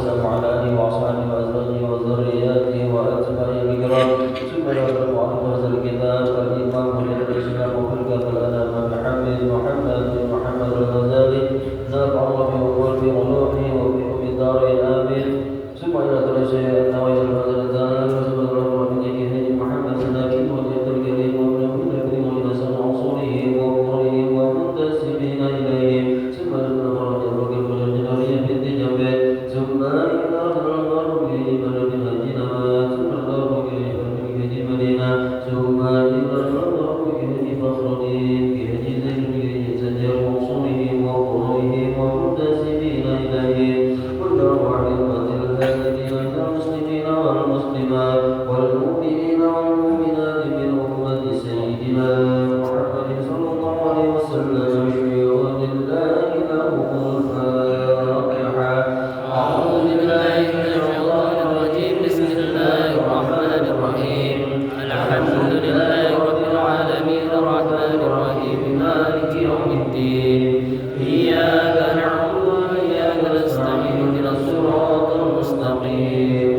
والسلام على آله وأصحابه وأزواجه وذرياته وأتباعه الكرام ثم يقرأ على هذا الكتاب الإمام حجة الإسلام وخلقة الأنام محمد الغزالي زاد الله في علومه وفي حب الدارين آمين ثم يقرأ شيء النووي الغزالي ثم يقرأ من يده محمد النبي وجد الكريم وابن الكريم ولسان عصوره وقرئه ومنتسبين إليه ثم يقرأ ثم إلى الغرب بلد مدينة ثم الغرب بلد مدينة ثم إلى الغرب بلد فخر الدين بهدي زين سجر وصوله وقرئه ومنتسبين إليه والأرواح المثل الهادين إلى المسلمين والمسلمات والمؤمنين والمؤمنات من أمة سيدنا محمد صلى الله عليه وسلم ولله له الفاتحة. أعوذ بالله من الشيطان الرجيم بسم الله الرحمن الرحيم الحمد لله رب العالمين الرحمن الرحيم مالك يوم الدين إياك نعبد وإياك نستعين اهدنا الصراط المستقيم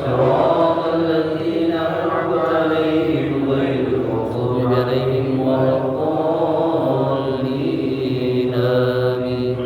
صراط الذين أنعمت عليهم غير المغضوب عليهم ولا الضالين آمين.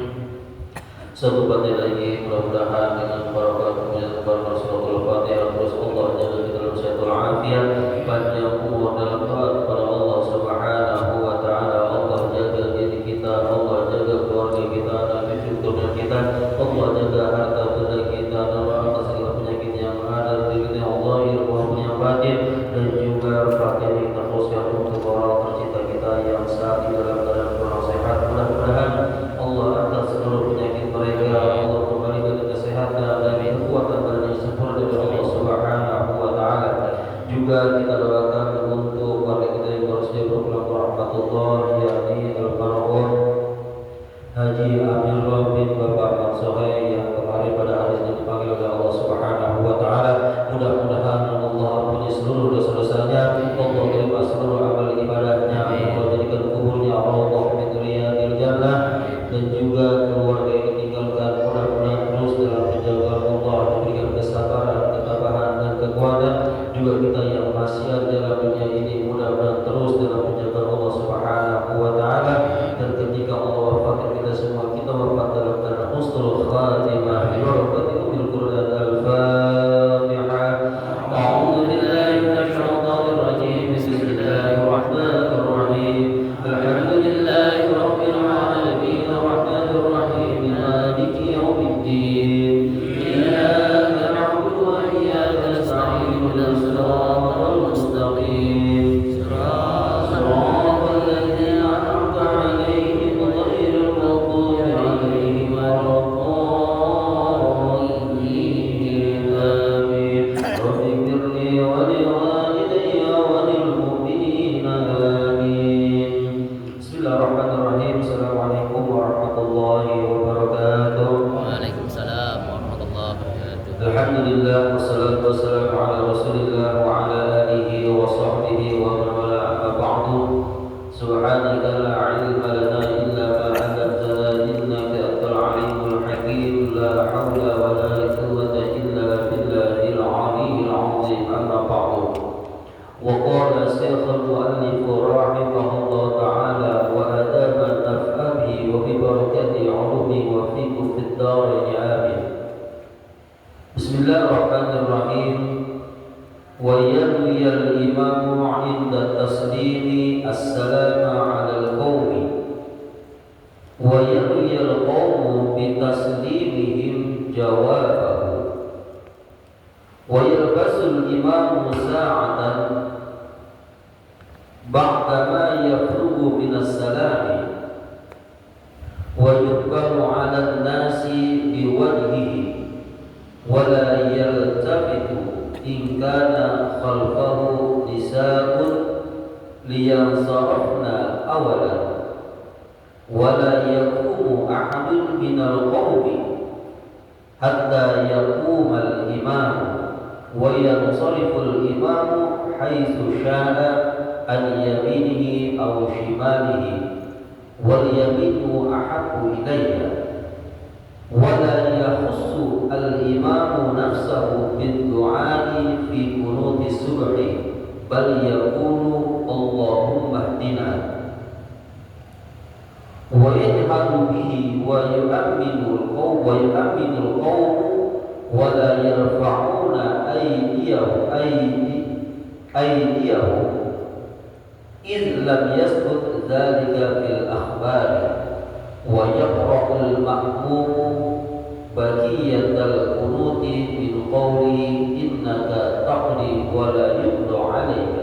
Satu batin lagi mudah-mudahan dengan barakah penyertaan Rasulullah Fatihah terus Allah jaga kita dalam sehat afiat panjang umur dalam taat kepada Allah Subhanahu wa taala. Allah jaga diri kita, Allah jaga keluarga kita dan keturunan kita, Allah jaga harta benda kita dan atas segala penyakit yang ada di kita Allah maupun yang batin dan juga Fatihah kita teruskan untuk orang tercinta kita yang saat ini dalam keadaan kurang sehat. Mudah-mudahan Allah atas seluruh penyakit mereka Allah kembalikan kesehatan dan kekuatan badan yang sempurna dari Allah Subhanahu wa taala. Juga kita doakan untuk warga kita yang baru saja berpulang ke rahmatullah yakni Al-Marhum Haji Abdul bin Bapak Mansohe yang kemarin pada hari ini dipanggil oleh Allah Subhanahu wa taala. Mudah-mudahan Allah ampuni seluruh dosa-dosanya, Allah terima seluruh amal ibadahnya, Allah jadikan kuburnya Allah min riyadil jannah dan juga keluarga yang ditinggalkan mudah-mudahan terus dalam penjagaan Allah diberikan kesabaran, ketabahan dan kekuatan. Juga kita yang masih ada dalam dunia ini mudah-mudahan terus dalam penjagaan Allah Subhanahu wa taala dan ketika Allah wafatkan kita semua kita wafat dalam keadaan husnul khatimah bi barakatihi Al-Qur'an Al-Fatihah. A'udzu billahi minasy syaithanir rajim. Bismillahirrahmanirrahim. Alhamdulillahi rabbil alamin arrahmanir rahim maliki yaumiddin iyyaka na'budu wa iyyaka nasta'in ihdinas siratal mustaqim siratal ladzina an'amta 'alaihim ghairil maghdubi 'alaihim waladdallin amin. Rabbighfirli wa liwalidayya wa lil mu'minina amin. Bismillahirrahmanirrahim. Assalamualaikum warahmatullahi wabarakatuh. Waalaikumsalam warahmatullahi wabarakatuh. Alhamdulillah wassalatu wassalamu ala Rasulillah wa ala alihi wa sahbihi wa man wala amma ba'du. Subhanaka la ilma lana illa ma 'allamtana innaka antal alimul hakim. La haula wa la quwwata illa billahil aliyyil 'azim. Amma ba'du. Wa qala Syekhul Mu'allif rahimahullah ta'ala wa adama naf'abihi wa bi barakati 'ulumi wa fiqh fid darain amin. Bismillahirrahmanirrahim. Wa yanwi al-imamu 'inda taslimi as-salama 'ala al-qawmi wa yanwi al-qawmu bi taslimihim jawabahu wa yalbasu al-imamu sa'atan ba'dama yafrugu min as-salami wa yuqbalu 'ala an-nasi biwajhihi wa la yaltafitu in kana khalfahu nisa'un liyansarafna awalan wa la yaqumu ahadun minal qawmi hatta yaquma al-imam wa yansarifu al-imam haitsu sya'a an yaminihi aw shimalihi wal yaminu ahabbu ilayya ولا يخص الإمام نفسه بالدعاء في قنوت الصبح بل يقول اللهم اهدنا ويجهر به ويؤمن القوم ولا يرفعون أيديهم إذ لم يثبت ذلك في الأخبار ويقرأ المأموم بقية القنوت من قوله إنك تقضي ولا يقضى عليك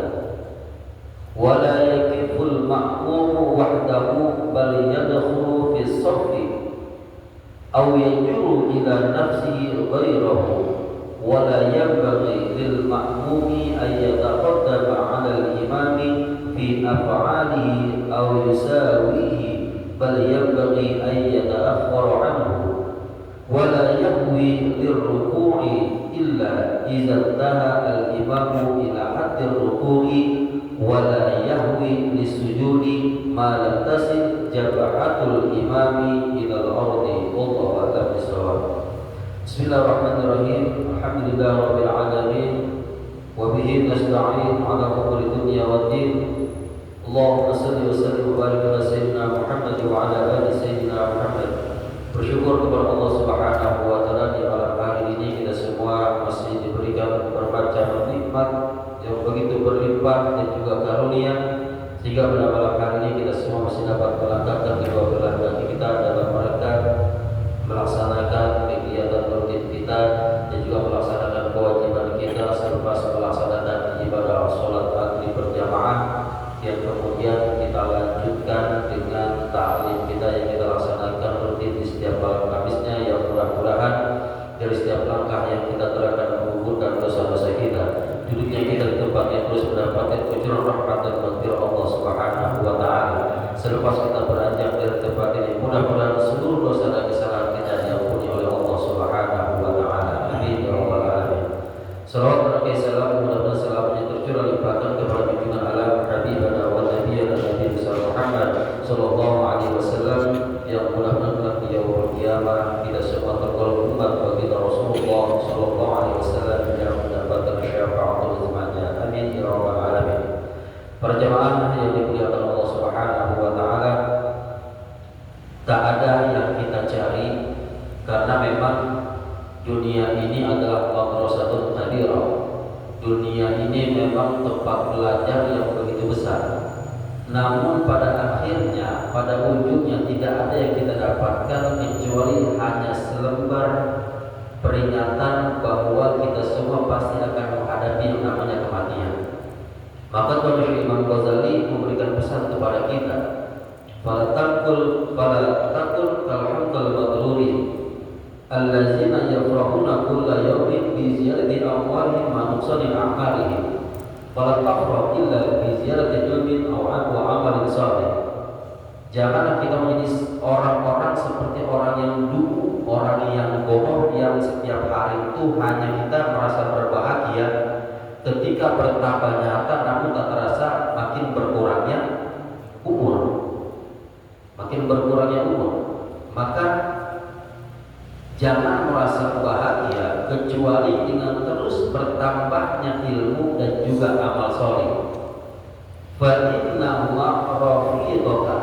ولا يكف المأموم وحده بل يدخل في الصف أو يجر إلى نفسه غيره ولا ينبغي للمأموم أن يتقدم على الإمام في أفعاله أو يساويه بل ينبغي أن يتأخر عنه ولا يهوي للركوع إلا إذا انتهى الإمام إلى حد الركوع ولا يهوي للسجود ما لم تصل جبهة الإمام إلى الأرض والله أعلم بالصواب. Bismillahirrahmanirrahim. Alhamdulillah rabbil alamin wa bihi nasta'in ala umuri dunya waddin. Allahumma shalli wa sallim wa barik ala sayyidina Muhammad wa ala ali sayyidina Muhammad. Bersyukur kepada Allah Subhanahu wa taala di malam hari ini kita semua masih diberikan bermacam nikmat yang begitu berlimpah dan juga karunia sehingga pada malam hari ini kita semua masih dapat melangkahkan kedua belah kaki kita dalam rangka melaksanakan kegiatan rutin kita dan juga melaksanakan kewajiban kita selepas melaksanakan ibadah sholat maghrib berjamaah yang kemudian kita lanjutkan dengan ta'lim kita yang kita laksanakan rutin di setiap malam Kamisnya yang mudah-mudahan dari setiap langkah yang kita gerakan menggugurkan dosa-dosa kita, duduknya kita di tempat yang terus mendapatkan ujur rahmat dan maghfirah Allah Subhanahu wa taala. Selepas kita beranjak dari tempat ini, mudah-mudahan seluruh dosa dan kesalahan kita diampuni oleh Allah Subhanahu wa taala. Amin ya rabbal alamin. Salawat dan salam mudah-mudahan selamanya tercurah limpahkan kepada junjungan alam Habibana wa Nabiyana Nabi Muhammad sallallahu alaihi wasallam yang mudah-mudahan di yaumul qiyamah kita semua tergolong umat baginda Rasulullah sallallahu alaihi wasallam yang mendapatkan syafaatul umatnya. Amin ya rabbal alamin. Para jemaah yang dimuliakan Allah Subhanahu wa taala, tak ada yang kita cari karena memang dunia ini adalah madrasatun nadirah. Dunia ini memang tempat belajar yang begitu besar. Namun pada akhirnya, pada ujungnya tidak ada yang kita dapatkan kecuali hanya selembar peringatan bahwa kita semua pasti akan menghadapi yang namanya kematian. Maka Tuhan Imam Ghazali memberikan pesan kepada kita, fala takul kalhamdal magrurin allazina yafrahuna kulla yawmin bi ziyadati amwalihim ma nuqsani a'malihim fala tafrah illa bi ziyadati ilmin aw amalin salih. Janganlah kita menjadi orang-orang seperti orang yang dulu, orang yang bodoh yang setiap hari itu hanya kita merasa berbahagia ketika bertambahnya harta namun tak terasa makin berkurangnya umur. Maka jangan merasa bahagia kecuali dengan terus bertambahnya ilmu dan juga amal soleh. Fa innahu rafiqaka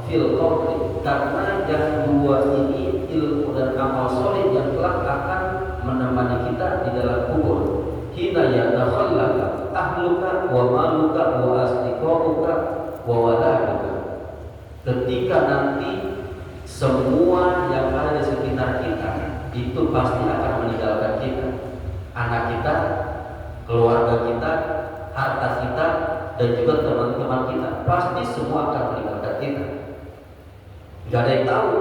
fil qabri, karena yang dua ini, ilmu dan amal soleh, yang kelak akan menemani kita di dalam kubur. Hina yatakhallaka ahluka wa maluka wa asdiqauka wa waladuka, ketika nanti semua yang ada di sekitar kita itu pasti akan meninggalkan kita. Anak kita, keluarga kita, harta kita, dan juga teman-teman kita pasti semua akan meninggalkan kita. Gak ada yang tahu.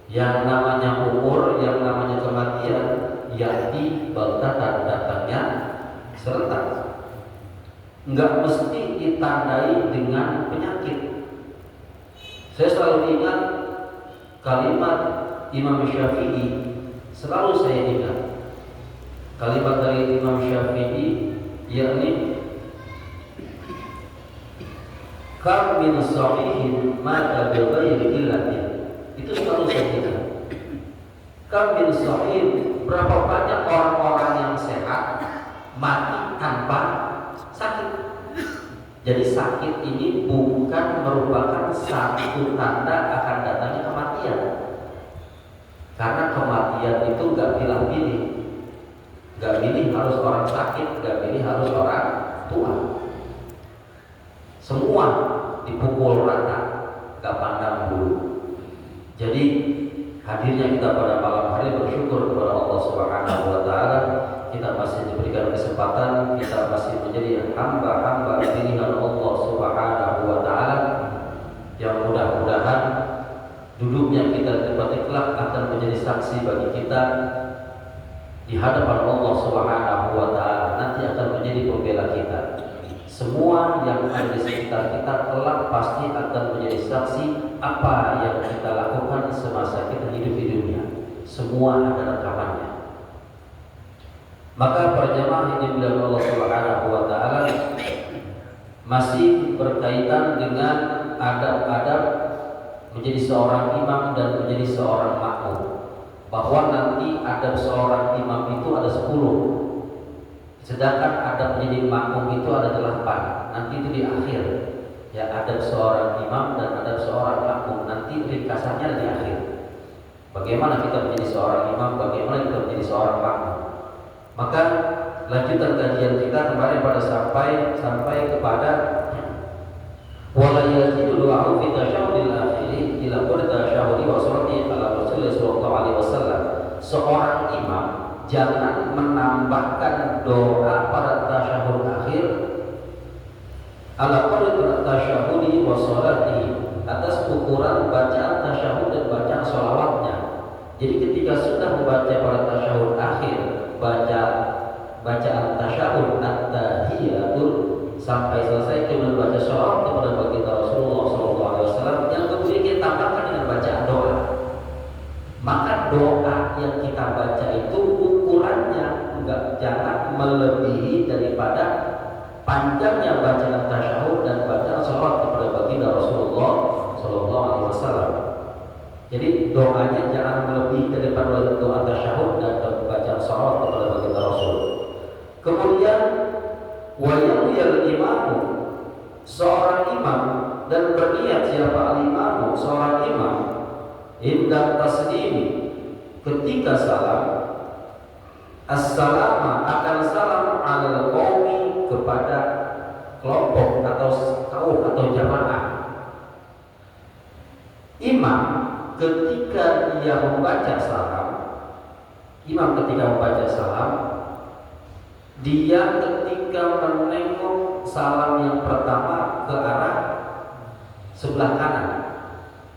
Yang namanya umur, yang namanya kematian, yaitu baghtatan, datangnya serentak. Enggak mesti ditandai dengan penyakit. Saya selalu ingat kalimat Imam Syafi'i, selalu saya ingat kalimat dari Imam Syafi'i, yakni kam min sahihin mata bi ghairi illatin. Itu selalu saya ingat. Kam min shahid, berapa banyak orang-orang yang sehat mati tanpa sakit. Jadi sakit ini bukan merupakan satu tanda akan datangnya kematian. Karena kematian itu gak pilih-pilih. Gak pilih harus orang sakit, gak pilih harus orang tua. Semua dipukul rata, gak pandang bulu. Jadi hadirnya kita pada malam hari bersyukur kepada Allah Subhanahu wa taala, kita masih diberikan kesempatan, kita masih menjadi hamba-hamba pilihan Allah Subhanahu wa taala yang mudah-mudahan duduknya kita di tempat kelak akan menjadi saksi bagi kita di hadapan Allah Subhanahu wa taala, nanti akan menjadi pembela kita. Semua yang ada di sekitar kita kelak pasti akan menjadi saksi apa yang kita lakukan semasa kita hidup di dunia. Semua ada rekamannya. Maka para jamaah yang dimuliakan Allah Subhanahu wa taala, masih berkaitan dengan adab-adab menjadi seorang imam dan menjadi seorang makmum. Bahwa nanti adab seorang imam itu ada 10. Sedangkan adab menjadi makmum itu ada 8. Nanti itu di akhir. Ya, adab seorang imam dan adab seorang makmum nanti ringkasannya ada di akhir. Bagaimana kita menjadi seorang imam, bagaimana kita menjadi seorang makmum. Maka lanjutan kajian kita kemarin pada sampai kepada wala yazidu du'a'u fi tasyahhudil akhir ila qul tasyahhudi wa sholati ala Rasulullah sallallahu alaihi wasallam. Seorang imam jangan menambahkan doa pada tasyahud akhir ala qadri tasyahudi wa sholati, atas ukuran bacaan tasyahud dan bacaan sholawatnya. Jadi ketika sudah membaca pada tasyahud akhir, bacaan tasyahud at-tahiyatul sampai selesai, kemudian baca sholawat kepada baginda Rasulullah SAW yang kemudian kita tambahkan dengan bacaan doa. Maka doa yang kita baca itu ukurannya jangan melebihi daripada panjangnya bacaan tasyahud dan bacaan sholawat kepada baginda Rasulullah SAW. Jadi doanya jangan melebihi daripada doa tasyahud dan bacaan sholawat kepada baginda Rasul. Kemudian wayal imamu, seorang imam dan berniat siapa al-imamu, seorang imam indah taslimi, ketika salam, as-salama akan salam alal qaumi, kepada kelompok atau kaum atau jamaah. Imam ketika dia membaca salam, dia ketika menengok salam yang pertama ke arah sebelah kanan,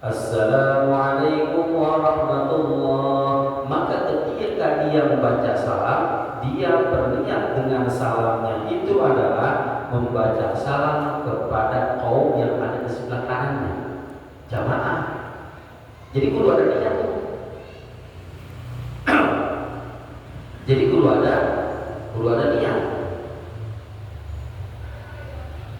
Assalamualaikum warahmatullah. Maka ketika dia membaca salam, dia berniat dengan salamnya itu adalah membaca salam kepada kaum yang ada di sebelah kanannya, jamaah. Jadi kudu ada niat tuh. Jadi kudu ada niat.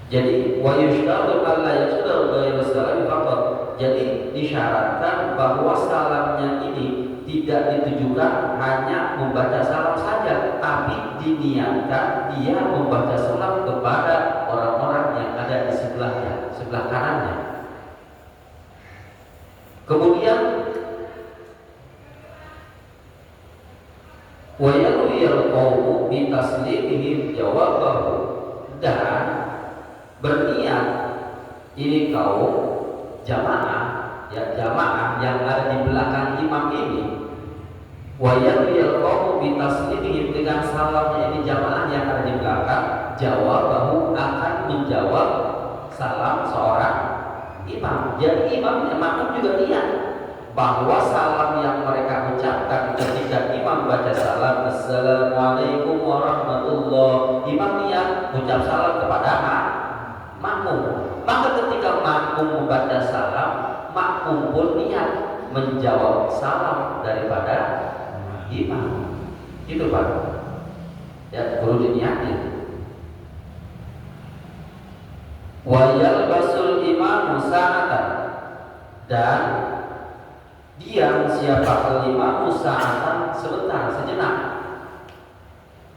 Jadi wa yushtadu alla yasudda ghairu salami faqat. Jadi disyaratkan bahwa salamnya ini tidak ditujukan hanya membaca salam saja, tapi diniatkan dia membaca salam kepada orang-orang yang ada di sebelahnya, sebelah kanannya. Kemudian wa yaqul qawmu bi taslimihim jawabahu, dan berniat ini kaum jamaah yang ada di belakang imam ini, wa yaqul qawmu bi taslimihim, dengan salamnya ini jamaah yang ada di belakang, jawabahu akan menjawab salam seorang imam. Jadi imam makmum juga niat bahwa salam yang mereka ucapkan ketika imam baca salam Assalamualaikum warahmatullah, imam niat ucap salam kepada makmum. Maka ketika makmum membaca salam, makmum pun niat menjawab salam daripada imam. Itu Pak, ya perlu diniatin. Wa yalbasul imamu sa'atan, dan Diam siapa al-imamu sa'atan sebentar, sejenak.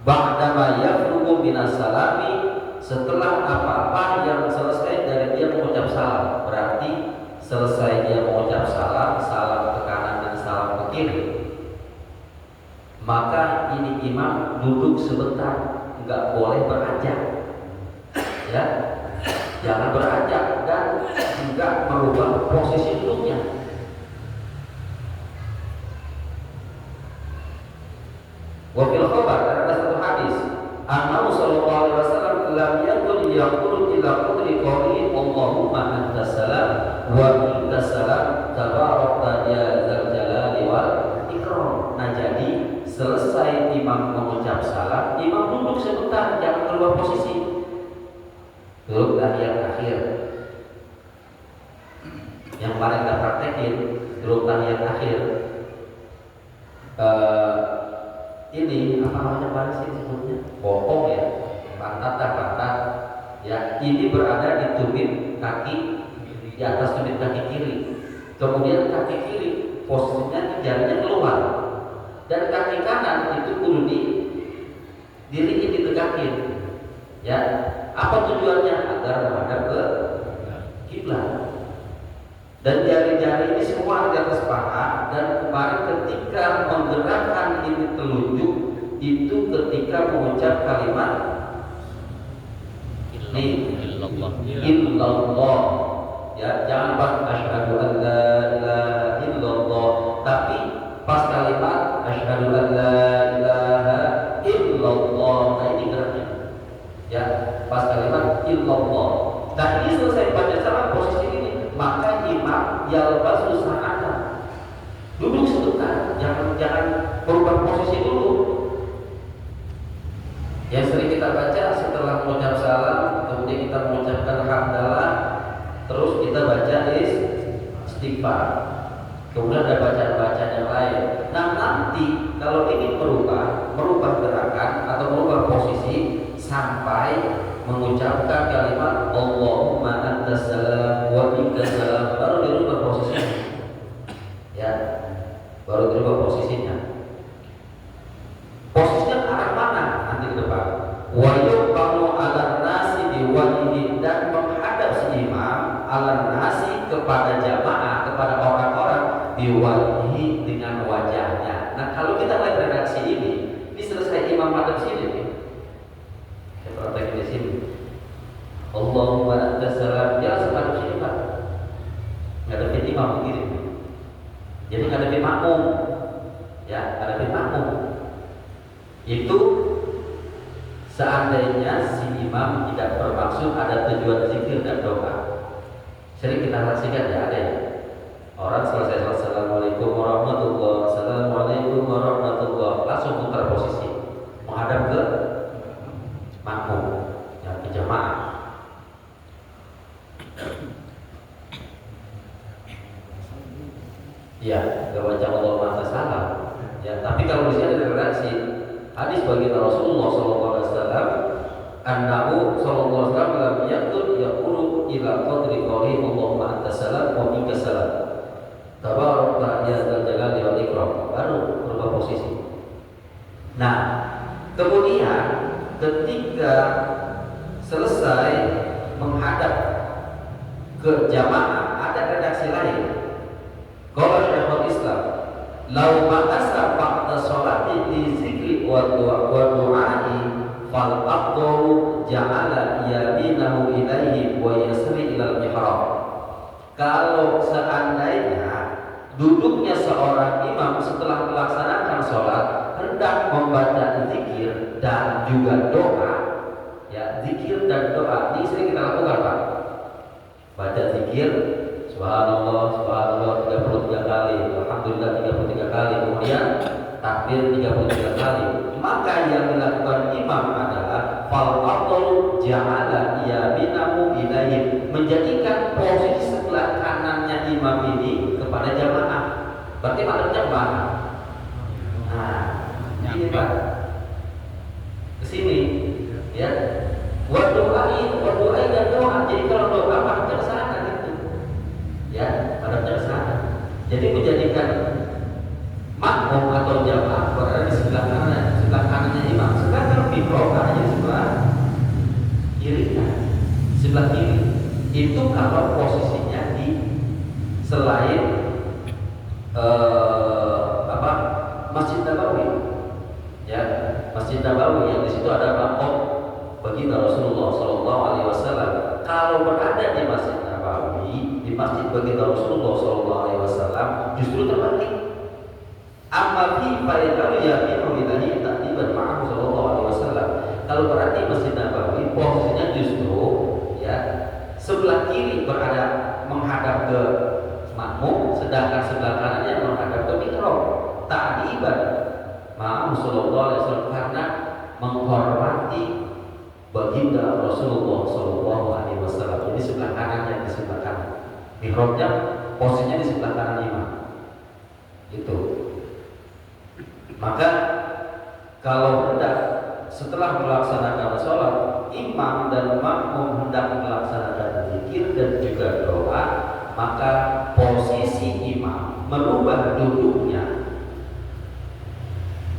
Ba'dama yafrugu minas salami, setelah apa-apa yang selesai dari dia mengucap salam. Berarti selesai dia mengucap salam, salam ke kanan dan salam ke kiri, maka ini imam duduk sebentar, nggak boleh beranjak, ya, jangan beranjak dan juga merubah posisi duduknya. Wafil khabar, ada satu hadis, Annahu sallallahu alaihi wasallam lam yakun yaqulu illa qadri qawli Allahumma antas salam wa minkas salam tabarakta ya dzal jalali wal ikram. Nah, jadi selesai imam mengucap salam, imam duduk sebentar, jangan berubah posisi. Duduk tahiyat akhir. Yang paling kita praktekin duduk tahiyat akhir. Ini apa namanya paling sih disebutnya? Bokong ya, pantat, ya. Ini berada di tumit kaki, di atas tumit kaki kiri. Kemudian kaki kiri posisinya jarinya keluar, dan kaki kanan itu kudu diriin, ditegakin. Ya, apa tujuannya? Agar menghadap ke kiblat. Dan jari-jari ini semua di atas paha. Dan kemarin ketika menggerakkan ini telunjuk itu ketika mengucap kalimat illallah, ya, jangan pas asyhadu an la ilaha illallah, tapi pas kalimat asyhadu an la ilaha illallah. Nah, ini geraknya, ya, pas kalimat illallah. Nah, ini selesai baca salam posisi ini, maka imam yalbasu sa'atan, duduk sebentar, jangan berubah posisi dulu. Yang sering kita baca setelah mengucap salam, kemudian kita mengucapkan hamdalah, terus kita baca istighfar, kemudian ada bacaan-bacaan yang lain. Nah, nanti kalau ingin merubah gerakan atau merubah posisi sampai mengucapkan kalimat Allahumma antas salam wa minkas salam, baru dirubah posisinya, ya, baru dirubah posisinya. Posisinya ke arah mana? Nanti ke depan. Wa yuqamu 'alan nasi biwajhihi, dan menghadap si imam 'alan nasi kepada jamaah, kepada orang-orang, biwajhihi dengan wajahnya. Nah, kalau kita lihat redaksi ini selesai imam madhab sini nih. Saya praktekin di sini. Allahumma antas salam, dia langsung madhab sini, Pak. Ngadepin imam begini. Jadi ngadepin makmum, ya, ngadepin makmum. Itu seandainya si imam tidak bermaksud ada tujuan zikir dan doa. Sering kita saksikan, ya, ada ya, orang selesai assalamualaikum warahmatullah, assalamualaikum warahmatullah, langsung putar posisi menghadap ke makmum, ya, ke jamaah. Ya, gak baca Allahumma antas salam. Ya, tapi kalau di sini ada redaksi hadis baginda Rasulullah SAW, annahu sallallahu alaihi wasallam yaqul yaqulu ila qadri qawli Allahumma antas salam wa minkas salam tabarakta ya dzal jalali wal ikram, baru berubah posisi. Nah, kemudian ketika selesai menghadap ke jamaah ada redaksi lain. Qala Syekhul Islam, lau ma'asa ba'da sholati li zikri wa du'ai fal afdalu ja'ala yaminahu ilaihi wa yasri ilal mihrab. Kalau seandainya duduknya seorang imam setelah melaksanakan sholat hendak membaca zikir dan juga doa, ya, zikir dan doa ini sering kita lakukan, Pak. Baca zikir subhanallah, subhanallah 33 kali, alhamdulillah 33 kali, kemudian takbir 33 kali. Maka yang dilakukan imam adalah fal afdalu ja'ala yaminahu ilaihi, menjadikan posisi sebelah kanannya imam ini kepada jamaah. Berarti madhabnya kemana? Nah, ini Pak, ke sini, ya. Wa du'ai dan doa. Jadi kalau doa madhabnya ke sana gitu. Ya, madhabnya ke sana. Jadi menjadikan sebelah kanannya imam. Sedangkan mihrab ada di sebelah kirinya, sebelah kiri. Itu kalau posisinya di selain Masjid Nabawi, ya, Masjid Nabawi yang di situ ada makam baginda Rasulullah Sallallahu Alaihi Wasallam. Kalau berada di Masjid Nabawi, di Masjid baginda Rasulullah Sallallahu Alaihi Wasallam, justru terbalik. Amma fi fa'idau yaqinu billahi ta'diban ma'ahu sallallahu alaihi wasallam. Kalau berarti Masjid Nabawi posisinya justru ya sebelah kiri berada menghadap ke makmum, sedangkan sebelah kanannya menghadap ke mihrab. Ta'diban ma'ahu sallallahu alaihi wasallam, karena menghormati baginda Rasulullah sallallahu alaihi wasallam. Jadi sebelah kanannya di sebelah kanan. Mihrabnya posisinya di sebelah kanan imam. Itu. Maka kalau hendak setelah melaksanakan sholat, imam dan makmum hendak melaksanakan zikir dan juga doa, maka posisi imam merubah duduknya.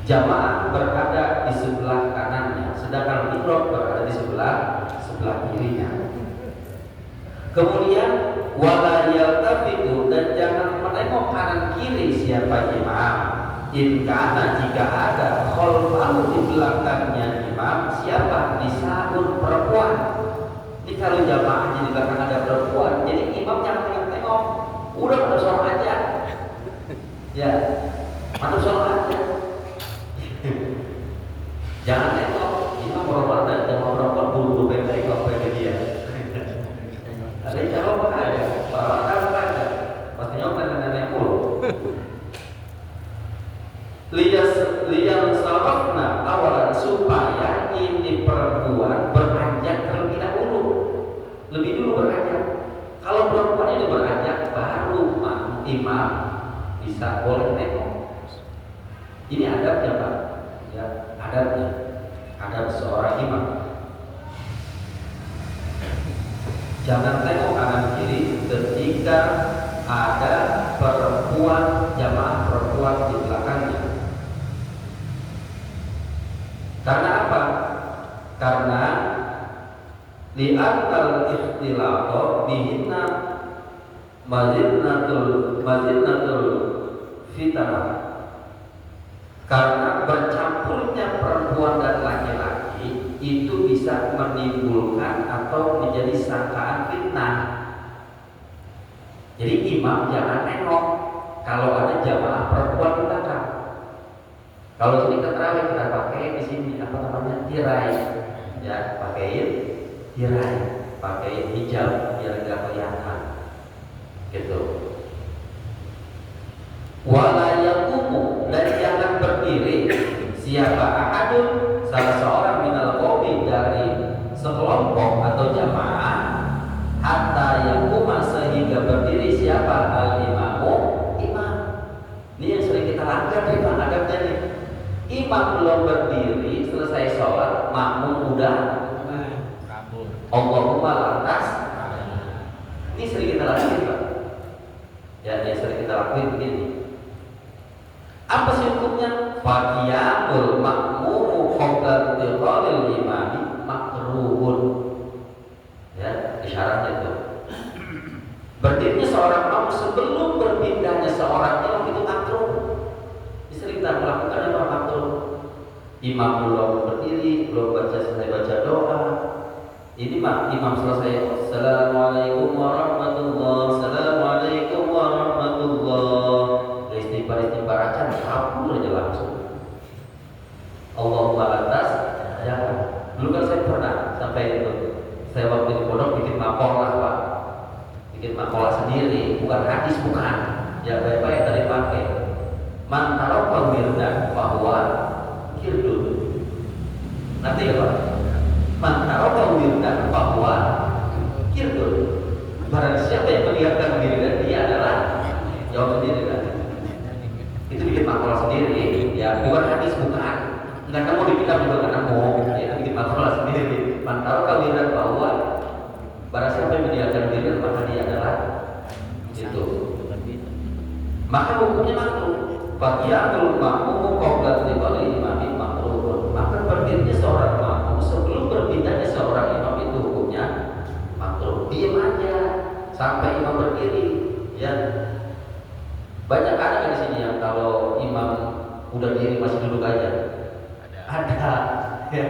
Jamaah berada di sebelah kanannya, sedangkan mihrab berada di sebelah kirinya. Kemudian wala yaltafitu, dan jangan menengok kanan kiri siapa imam. Karena jika ada khalfahu di belakangnya imam, siapa? Nisaun, perempuan. Ini kalau jamaah di belakang ada perempuan, jadi imam jangan tengok-tengok. Udah pada sholat aja. Ya, pada sholat aja. Jangan tengok. Imam perempuan dan jamaah perempuan buru-buru tengok ke dia. Ada yang jawab ada, bapak ada. Pasti nyokap nenek mulu. Liang sarafna awalan, supaya ini perempuan beranjak terlebih dahulu, lebih dulu beranjak. Kalau perempuan itu beranjak, baru imam bisa boleh tengok. Ini adabnya Pak, ya, adabnya, adab seorang imam. Jangan tengok kanan kiri ketika ada perempuan, jamaah perempuan di belakangnya. Karena apa? Karena li'atal ikhtilata bihinna mazinatul fitnah. Karena bercampurnya perempuan dan laki-laki itu bisa menimbulkan atau menjadi sangkaan fitnah. Jadi imam jangan nengok kalau ada jamaah perempuan di belakang. Kalau ini terawih kita pakai di sini apa namanya, tirai, ya, pakaiin tirai, pakai hijab biar nggak kelihatan, gitu. Wala yaqumu, dan jangan berdiri siapa ahadun, salah seorang minal qaumi, dari sekelompok atau jamaah, hatta yaquma, sehingga berdiri siapa? Al imamu, imam. Ini yang sering kita langgar di adabnya nih. Imam belum berdiri, selesai sholat, makmum udah kabur. Allahumma lantas. Ini sering kita lakuin Pak. Ya, yang sering kita lakuin begini. Apa sih hukumnya? Faqiyamul makmumu qabla intiqalil imami makruhun. Ya, isyaratnya itu. Berdirinya seorang makmum sebelum berpindahnya seorang imam itu makruh. Sering kita melakukan itu makruh. Imam belum berdiri, belum selesai baca doa. Ini imam selesai, Assalamualaikum warahmatullahi, Assalamualaikum warahmatullahi. Istighfar aja, kabur aja langsung. Allahumma lantas, jangan. Dulu kan saya pernah sampai itu. Saya waktu di pondok bikin makolah Pak, bikin makolah sendiri, bukan hadis, bukan. Ya baik-baik tadi pakai. Mantaro pengirdan bahwa kirdun. Nanti ya Pak. Mantaro pengirdan bahwa kirdun. Barang siapa yang mengingatkan diri dan dia adalah, jawab sendiri kan. Itu bikin makalah sendiri. Ya bukan hadis, bukan. Nggak kamu dipindah juga kan kamu. Ya bikin makalah sendiri. Mantaro pengirdan bahwa barang siapa yang mengingatkan diri dan maka dia adalah itu. Maka hukumnya makruh. Faqiyamul makmum qabla intiqalil imam berdirinya seorang makmum sebelum berpindahnya seorang imam itu hukumnya makruh. Diam aja sampai imam berdiri. Ya, banyak ada di sini yang kalau imam udah diri masih duduk aja. Ada, ya.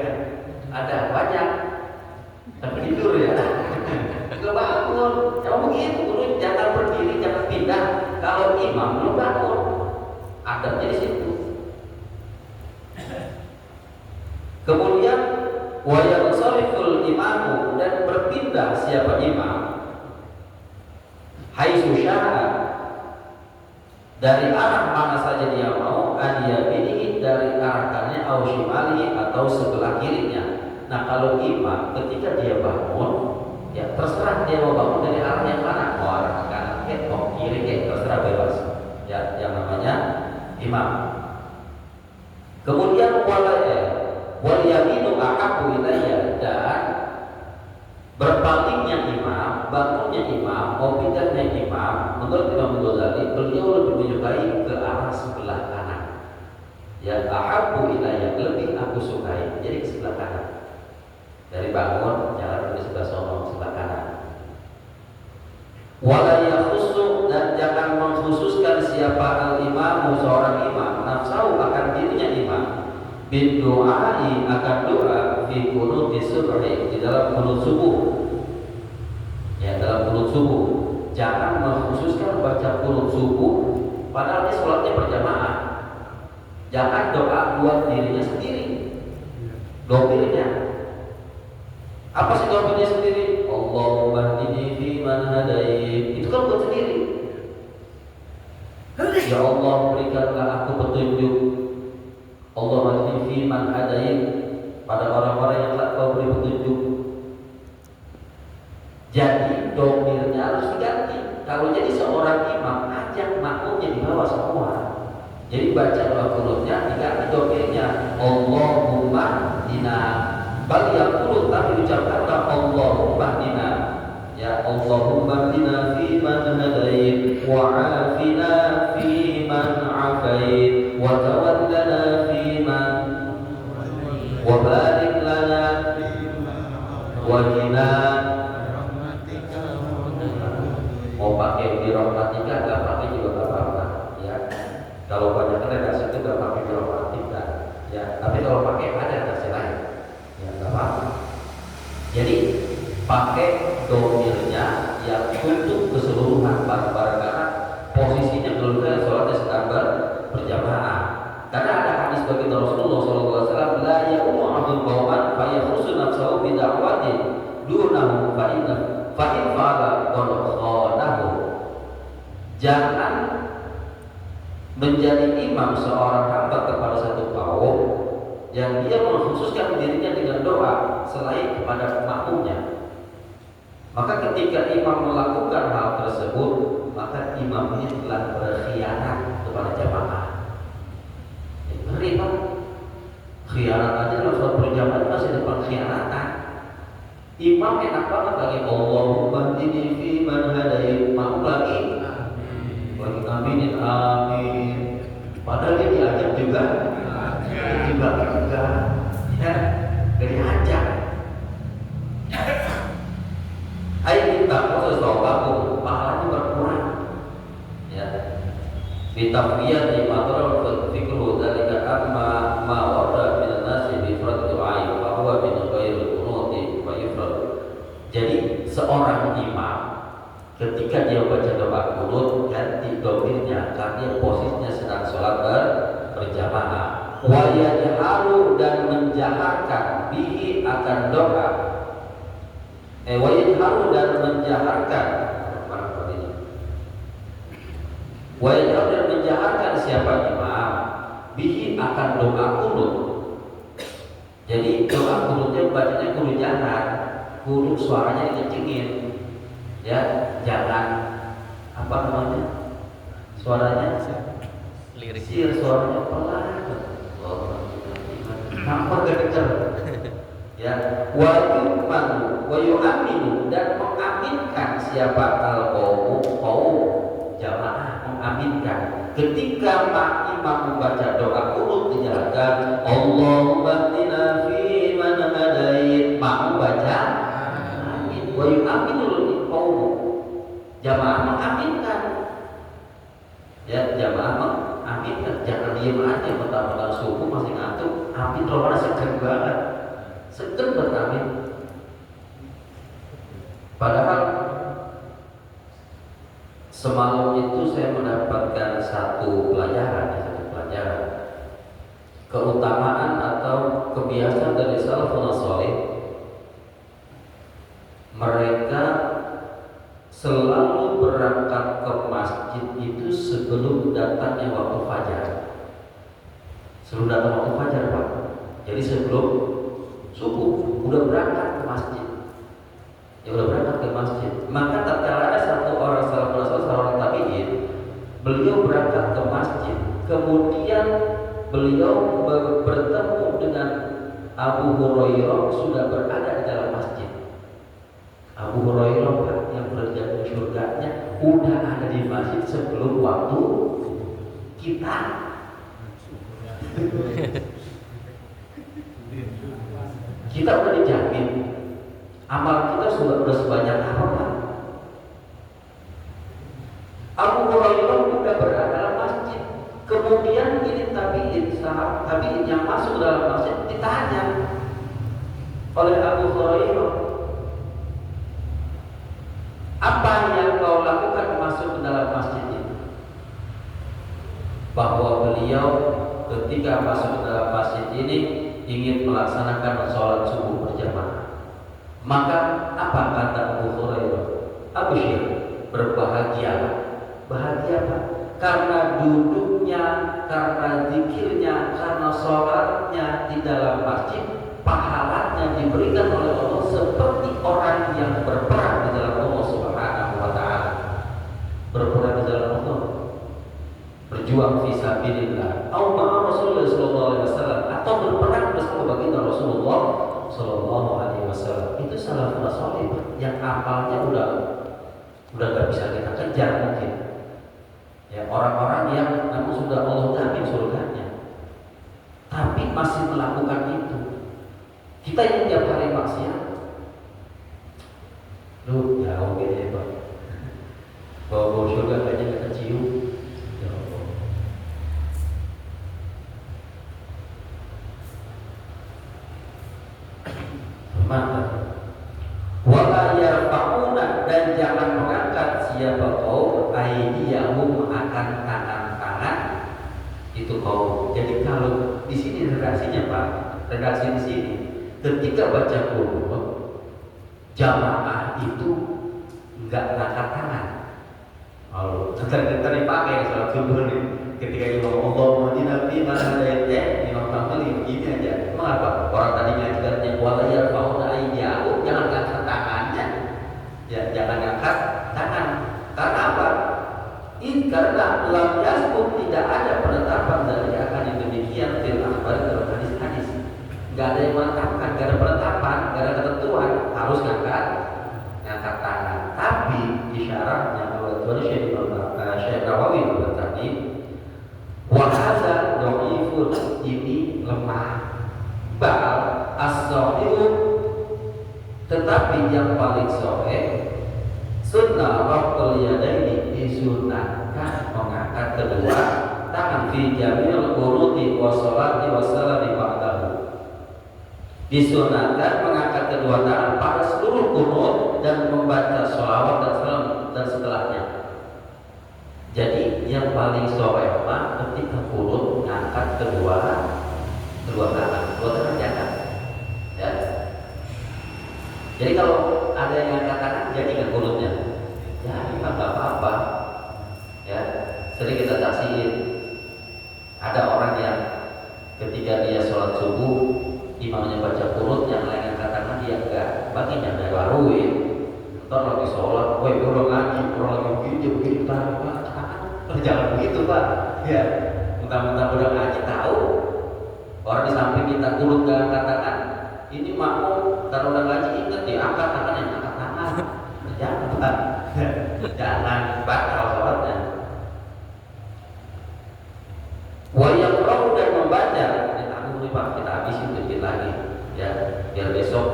Ada banyak. Tapi tidur ya. Gak bangun. Jangan begitu, dulu jangan berdiri, jangan pindah. Kalau imam belum bangun, adabnya di situ. Kemudian wa yansariful imamu, dan berpindah siapa imam haitsu syaa, dari arah mana saja dia mau, adiyabinihi, dari arah kanannya, au shimalihi, atau sebelah kirinya. Nah, kalau imam ketika dia bangun, ya terserah dia mau bangun dari arah yang mana, mau arah kanan mau kiri terserah, bebas. Ya, yang namanya imam. Kemudian wal yaminu ahabbu ilayya, dan berpalingnya imam, bangunnya imam, mau pindahnya imam, menurut Imam Ghazali, beliau lebih menyukai ke arah sebelah kanan. Ya, ahabbu ilayya, lebih aku sukai, jadi ke sebelah kanan. Dari bangun jangan di sebelah sono, sebelah kanan. Wala yakhussu, dan jangan mengkhususkan siapa al-imamu, seorang imam, nafsahu, akan dirinya imam, bin doai, akan doa, fi qunuti subhi, di dalam qunut subuh. Ya, dalam qunut subuh jangan mengkhususkan baca qunut subuh padahal dia sholatnya berjamaah. Jangan doa buat dirinya sendiri, domirnya. Apa sih domirnya sendiri? Allahumma hdini fi man hadait, itu kan buat sendiri. Ya Allah, berikanlah aku petunjuk. Allahumma hdini fi man hadait, pada orang-orang yang telah kau beri petunjuk. Jadi domirnya harus diganti. Kalau jadi seorang imam, ajak makmumnya di bawah semua. Jadi baca doa qunutnya diganti domirnya Allahumma hdina, bal yaqulu, tapi ucapkanlah Allahumma hdina. Ya, Allahumma hdina fi man hadait, wa afina fi man afait, wa tawallana fi man, wa barik lana wa qina. Mau pakai birahmatika, gak pakai juga gak apa-apa. Ya, kalau banyak redaksi itu gak pakai birahmatika. Ya, tapi kalau pakai ada redaksi lain, ya gak apa-apa. Jadi pakai domirnya yang untuk keseluruhan bareng-bareng, karena posisinya keluarga sholatnya sedang berjamaah. Karena ada hadis bagi Rasulullah SAW, la ya'umu abdul qawman fa yakhusu nafsahu bi da'watin dunahu fa in fa'ala qanahu. Jangan menjadi imam seorang hamba kepada satu kaum yang dia mengkhususkan dirinya dengan doa selain kepada makmumnya. Maka ketika imam melakukan hal tersebut, maka imam ini telah berkhianat kepada jamaah. Ngeri Pak, khianat aja dalam sholat berjamaah masih ada pengkhianatan. Imam enak banget lagi Allahumma hdini fi man hadait, mau lagi aminin amin, padahal dia diajak juga enggak, ya, gak diajak. Ayo kita sesuatu aku pahalanya berkurang. Ya, ditafiyat di matral fikru dalika amma ma warda min nasi bi fard du'ai wa huwa min ghairi qunuti wa yufrad. Jadi seorang imam ketika dia baca doa qunut, ganti domirnya karena posisinya sedang sholat berjamaah. Wa yajharu, dan menjaharkan bihi, akan doa. Wa yajharu, dan menjaharkan. Wa yajharu, dan menjaharkan siapa imam bihi, akan doa qunut. Jadi doa qunutnya bacanya kudu jahar, kudu suaranya dikencengin. Ya, jangan apa namanya? Suaranya lirik. Suaranya pelan. Nampak kedengar. Ya, wa yu'minu, dan mengaminkan siapa al-qawmu, jamaah mengaminkan ketika imam membaca doa qunut, dijalankan Allahumma hdina Jamaah mengaminkan. Ya, jamaah mengaminkan. Jangan diem aja mentang-mentang subuh masih ngantuk. Amin rohana seger banget. Seger beramin. Padahal semalam itu saya mendapatkan satu pelajaran, keutamaan atau kebiasaan dari salafun saleh. Mereka selalu berangkat ke masjid itu sebelum datangnya waktu fajar. Sebelum datang waktu fajar, Pak. Jadi sebelum subuh udah berangkat ke masjid. Ya udah berangkat ke masjid. Maka tatkala ada satu orang salafun saleh, seorang tabi'in, beliau berangkat ke masjid, kemudian beliau bertemu dengan Abu Hurairah sudah berada di dalam masjid. Abu Hurairah yang berada di surganya udah ada di masjid sebelum waktu kita. Kita udah dijamin. Amal kita sudah sebanyak apa, Pak? Abu Hurairah udah berada dalam masjid. Kemudian ini tabi'in yang masuk dalam masjid ditanya oleh Abu Hurairah, apa yang kau lakukan masuk ke dalam masjid ini? Bahwa beliau ketika masuk ke dalam masjid ini ingin melaksanakan sholat subuh berjamaah. Maka apa kata Abu Hurairah? Abusyir, berbahagialah. Bahagia, Pak, karena duduknya, karena zikirnya, karena sholatnya di dalam masjid, pahalanya diberikan oleh Allah seperti orang yang berperang di dalam Allah Subhanahu wa Ta'ala. Berperang di dalam Allah, berjuang fisabilillah, atau ma'a Rasulullah sallallahu alaihi wasallam, atau berperang bersama baginda Rasulullah sallallahu alaihi wasallam. Itu salafun saleh yang amalnya udah gak bisa kita kejar mungkin. Ya, orang-orang yang namun sudah Allah jamin surganya, tapi masih melakukan itu. Kita yang tiap hari maksiat, lu jauh gitu ya, Pak. Bau surga kayaknya gak kecium. Ya Allah. Mantap. Wala yarfa'una, dan jangan mengangkat siapa kau aydiyahum akan tangan-tangan itu kau. Jadi kalau di sini redaksinya, Pak, redaksi di sini ketika baca Qur'an jamaah itu enggak ngangkat tangan. Lalu sebentar dipakai salat subuh nih. Ketika Imam Allah Nabi mana ayatnya Imam Nawawi ini aja. Mengapa? Orang tadi ngajarnya wala yarfa'una aydiyahum, jangan ngangkat tangannya. Ya, jangan ngangkat tangan. Karena apa? Karena lam yasbut, tidak ada penetapan dari akan yang demikian fil akhbar dalam hadis-hadis. Enggak ada yang menetapkan, enggak ada penetapan, enggak ada ketentuan harus ngangkat tangan. Tapi isyaratnya oleh Syekh Nawawi tadi, wa hadza dhaifun, ini lemah. Bal as-sahih, tetapi yang paling sahih sunnah raf'ul yadaini, disunahkan mengangkat kedua tangan fi jamil qunuti wa sholati wa salami ba'dahu. Disunahkan mengangkat kedua tangan pada seluruh qunut dan membaca sholawat dan salam dan setelahnya. Jadi yang paling sahih ketika qunut mengangkat kedua tangan jangan. Ya. Jadi kalau ada yang katakan jadi kan qunutnya, ya nggak apa-apa. Ya, sering kita saksiin. Ada orang yang ketika dia sholat subuh, imamnya baca qunut, yang lain katakan dia enggak, baginya ada baruin. Ntar lagi sholat, woi orang lagi begini, jangan begitu, Pak. Ya, mentang-mentang udah ngaji tahu. Orang di samping kita qunut gak katakan, ini makmum kalau udah ngaji ingat diangkat tangannya, angkat tangan. Jangan, Pak. Jangan batal sholatnya. Wa yaqra'u, dan membaca. Ini tanggung nih, Pak, kita habisin dikit lagi ya, biar besok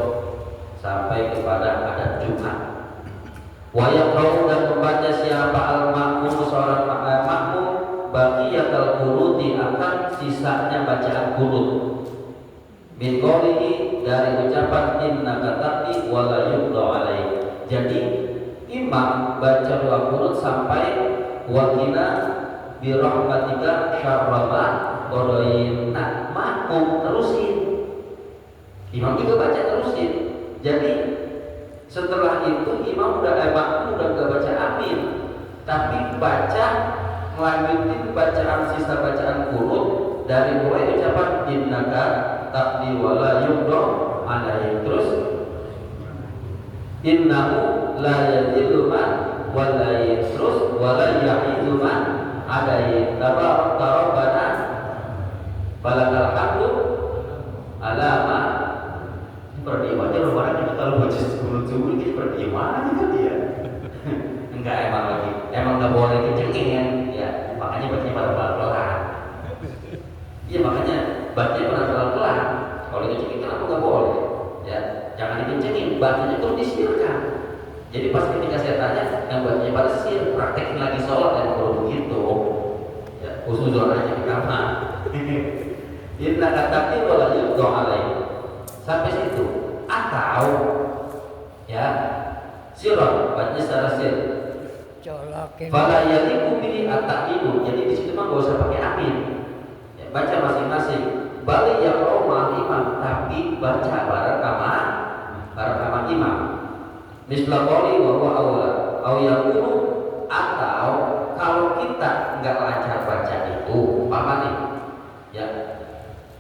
sampai kepada ada Jumat. Wa yaqra'u dan membaca siapa al-ma'mum seorang makmum baqiyatul qunuti akan sisanya bacaan qunut. Min qawlihi dari ucapan innaka taqdi wa la yuqda alaik. Jadi imam baca doa qunut sampai wa qina bi rahmatika syarrama qadain. Nah, makmum terusin. Imam juga baca terusin. Jadi setelah itu imam makmum udah gak baca amin, tapi baca melanjutin bacaan sisa bacaan qunut dari mulai ucapan innaka taqdi wa la yuqda alaik, terus innahu la yadillu man walai, terus wa la ya'idu man adai, tabarakta rabbana falakal hamdu alama. Berdiem aja orang kita kalau baca sebelum subuh kita berdiem aja kan dia. Enggak, emang nggak boleh kencengin ya, makanya bacanya pada pelan-pelan. Iya, makanya bacanya pada pelan-pelan. Kalau kencengin kenapa nggak boleh? Ya, jangan dikencengin, bacanya terus disirkan. Jadi pas ketika saya tanya yang bacanya pada sir, praktekin lagi sholat dan kalau begitu ya usul aja di kamar. Inna katakan wala yuqda alaih. Sampai situ. Atau ya sirah, bacanya secara sir. Fala yaliku bihi at-ta'minu. Jadi di situ mah enggak usah pakai amin. Ya, baca masing-masing. Bali yaqra'u ma'al imam, tapi baca bareng sama imam. Misla qawli wa huwa awla aw yakunu, atau kalau kita enggak lancar baca itu, umpama nih ya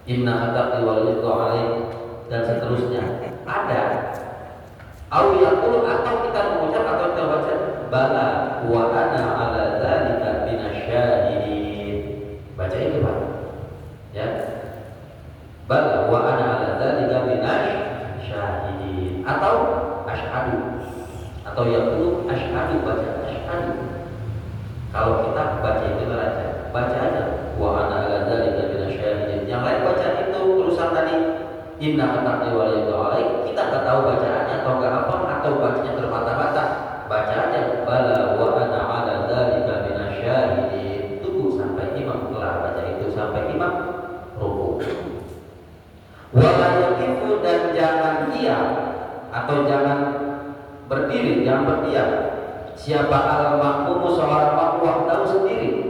inna hatta wal yaqu alaih dan seterusnya ada au yaqul, atau kita mengucap atau kita baca bala wa ana ala dzalika minasyahidin, baca itu Pak ya, bala wa ana ala dzalika minasyahidin, atau asyhadu, atau yaqul asyhadu, baca asyhadu. Kalau kita baca itu baca aja wa ana ala dzalika minasyahidin. Yang lain baca itu tulisan tadi inna katakan wa la alaik, kita nggak tahu bacaannya atau nggak apa, atau bacanya terbata-bata, baca aja bala wa ana ala dzalika minasyahidin. Tunggu sampai imam kelar baca itu, sampai imam rukuk. Wa la yaqifu, dan jangan diam atau jangan berdiri, jangan berdiam. Siapa al-makmum seorang makmum tahu sendiri.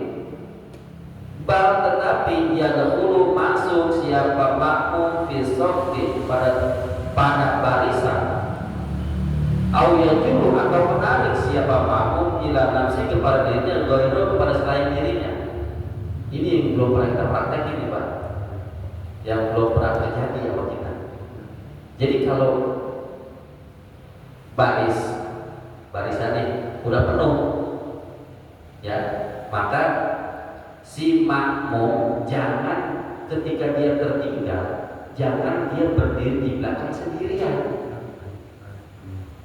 Bal, tetapi dia dahulu masuk siapa makmum fi shaffi pada barisan. Au yajuru, atau menarik siapa makmum ila nafsi kepada dirinya, ghairu kepada selain dirinya. Ini yang belum pernah kita praktekin nih Pak, yang belum pernah terjadi sama kita. Jadi kalau barisan nih udah penuh ya, maka si makmum jangan ketika dia tertinggal, jangan dia berdiri di belakang sendirian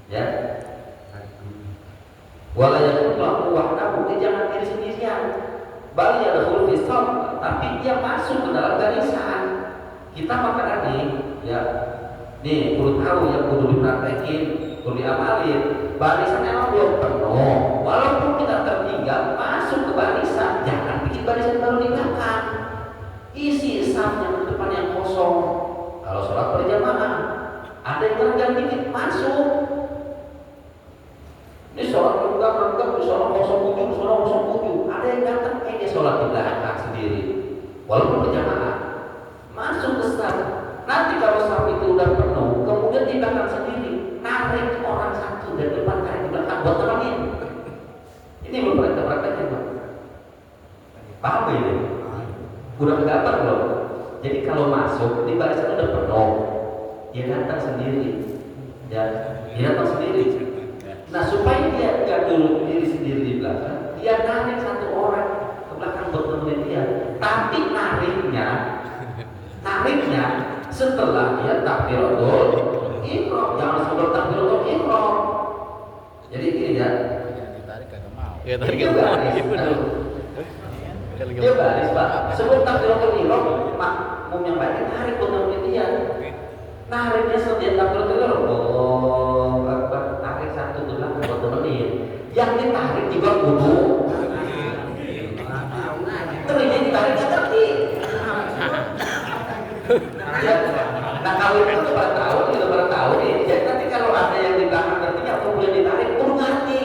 ya. Wala yakunu wahdahu, dia jangan diri sendirian. Bal yadkhul fi shaff, tapi dia masuk ke dalam barisan. Kita makanan nih ya, nih perlu tahu ya, kudu dipraktekin, kudu diamalin. Barisan emang belum penuh, walaupun kita tertinggal, masuk ke barisan, jangan bikin barisan baru di belakang. Isi saf yang depan yang kosong. Kalau sholat berjamaah, ada yang terenggang dikit, masuk. Ini sholat berenggang, sholat kosong ujung, ada yang datang, dia sholat di belakang sendiri, walaupun berjamaah, masuk ke saf. Nanti kalau saf itu udah penuh, kemudian di belakang sendiri, narik orang satu dari depan, tarik di belakang buat temenin. Ini belum pernah kita praktekkan Pak. Paham gak ini? Udah gambar belum? Jadi kalau masuk di barisan udah penuh, dia datang sendiri ya, dia datang sendiri. Nah supaya dia gak dulu diri sendiri di belakang, dia narik satu orang ke belakang buat temenin dia. Tapi nariknya setelah dia takbiratul ihram, jangan sebelum takbiratul ihram. Jadi gini ya, Ditarik kagak mau. Ya dia baris Pak, sebelum takbiratul ihram makmum yang baik tarik buat temenin dia. Nariknya setelah takbiratul ihram, Allahu Akbar, tarik satu ke belakang buat temenin. juga kudu terus jadi ditarik nggak ngerti ya. Nah kalau itu pada tahu nih, jadi nanti kalau ada yang di belakang ngertinya atau boleh ditarik kudu ngerti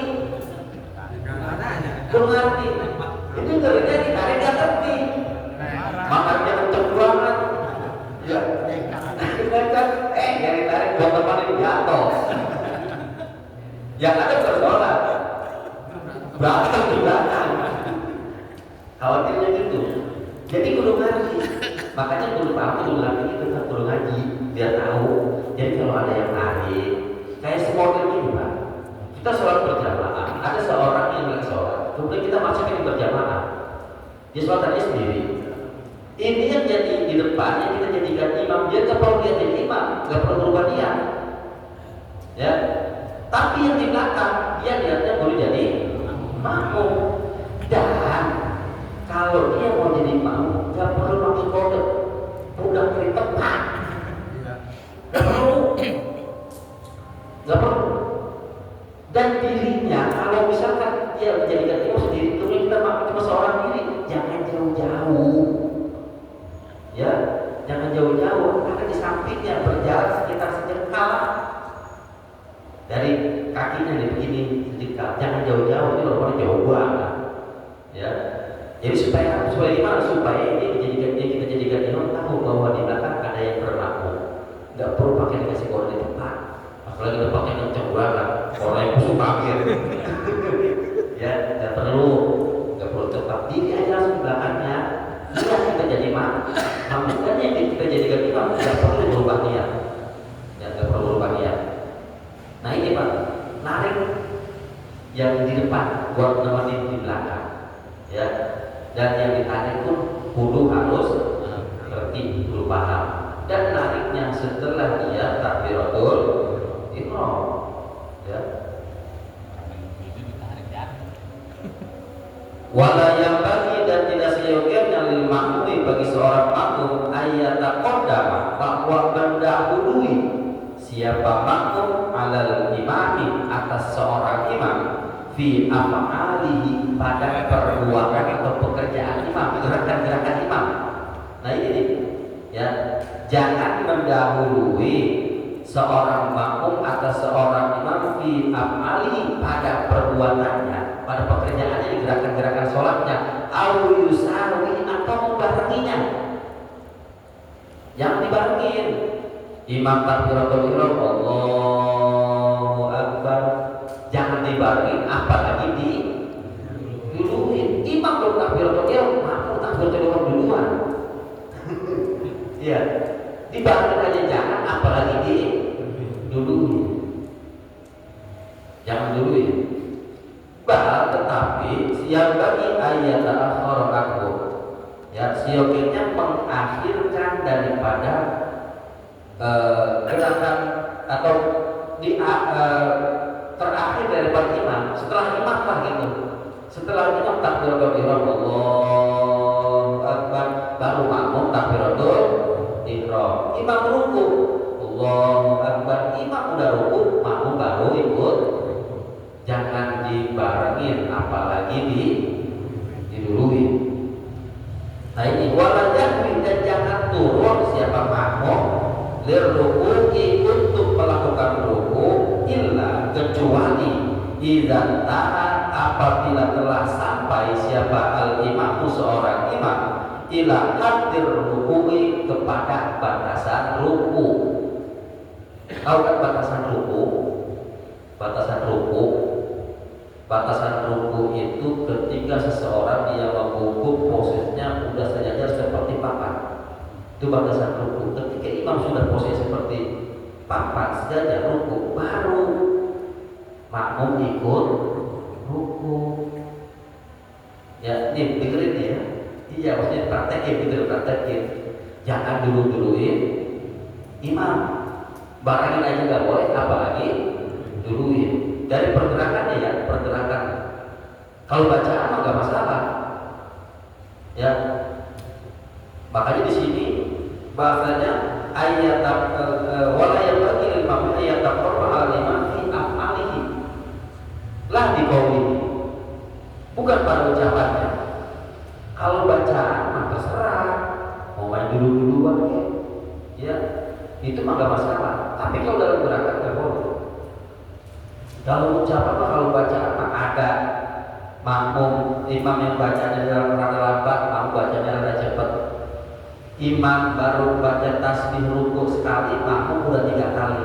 itu terusnya ditarik nggak ngerti makanya kenceng banget ya yang ditarik buat teman ini jatuh yang ada bersolat belakang di belakang khawatirnya gitu jadi kudu ngerti makanya kudu tahu kudu ngerti itu kan kudu ngaji biar tahu. Jadi kalau ada yang narik kayak semodel ini Pak, kita sholat berjamaah ada seorang yang lagi sholat kemudian kita masukin berjamaah dia sholat tadi sendiri ini yang jadi di depan yang kita jadikan imam dia nggak perlu dia jadi imam nggak perlu berubah niat ya tapi yang di belakang dia niatnya boleh jadi makmum dan kalau dia mau jadi makmum nggak perlu pakai kode udah dari tempat nggak perlu dan dirinya kalau misalkan dia menjadikan imam sendiri kemudian kita makmum cuma seorang diri jangan jauh-jauh ya jangan jauh-jauh karena di sampingnya berjarak sekitar sejengkal dari kakinya nih begini sejengkal jangan jauh-jauh ini loh jauh banget ya jadi supaya gimana supaya ini kita jadikan imam tahu bahwa di belakang ada yang bermakmum nggak perlu pakai dikasih kode di depan apalagi udah pakai kenceng banget orang yang musuh parkir ya nggak perlu tetap diri aja langsung di belakangnya bila kita jadi makmum yang kita jadikan imam nggak perlu berubah niat ya nggak perlu berubah niat. Nah ini Pak narik yang di depan buat nemenin di belakang ya dan yang ditarik pun kudu harus ngerti kudu paham dan nariknya setelah dia takbiratul ihram ya wala yang bagi dan tidak seyogianya lil makmumi bagi seorang makmum ayata qadama bahwa mendahului siapa makmum alal imami atas seorang imam fi af'alihi pada perbuatan atau pekerjaan imam gerakan-gerakan imam. Nah ini nih ya jangan mendahului seorang makmum atas seorang imam fi af'alihi pada perbuatannya pada pekerjaannya gerakan-gerakan sholatnya au yusawi atau membarenginya yang dibarengin imam takbiratul ihram Allahu akbar jangan dibarengin apalagi diduluin imam belum takbiratul ihram makmum takbiratul ihram duluan iya dibarengin aja jangan apalagi diduluin jangan duluin tetapi yang bagi ayat akhir aku ya siokinya mengakhirkan daripada gerakan atau terakhir daripada imam setelah imam lah gitu setelah imam takbiratul ihram Allahu akbar baru makmum takbiratul ihram imam ruku Allahu akbar imam udah ruku makmum baru ikut jangan dibarengin apalagi diduluin. Nah ini wala jahwi dan jangan turun siapa makmum lirruku'i untuk melakukan ruku illa kecuali idza ta'a apabila telah sampai siapa al-imamu seorang imam ila hadir ruku'i kepada batasan ruku. Tahu kan batasan ruku? Batasan ruku itu ketika seseorang dia membungkuk posisinya sudah sejajar seperti papan. Itu batasan ruku. Ketika imam sudah posisi seperti papan sejajar ruku, baru makmum ikut ruku. Ya, ini dengerin ya. Iya, maksudnya praktekin. Jangan dulu-duluin imam. Barangin aja nggak boleh, apalagi duluin. Dari pergerakannya ya, pergerakan. Kalau bacaan mah nggak masalah. Ya, makanya di sini bahasanya ayat wala yang bagi imam ayat taqwa al imam fi af'alihi lah di qauli itu mah nggak masalah. Tapi kalau dalam gerakan nggak boleh. Kalau ucapan mah, kalau bacaan mah ada makmum imam yang bacanya dalam rada lambat, makmum bacanya rada cepat. Imam baru baca tasbih rukuk sekali, makmum udah 3 kali.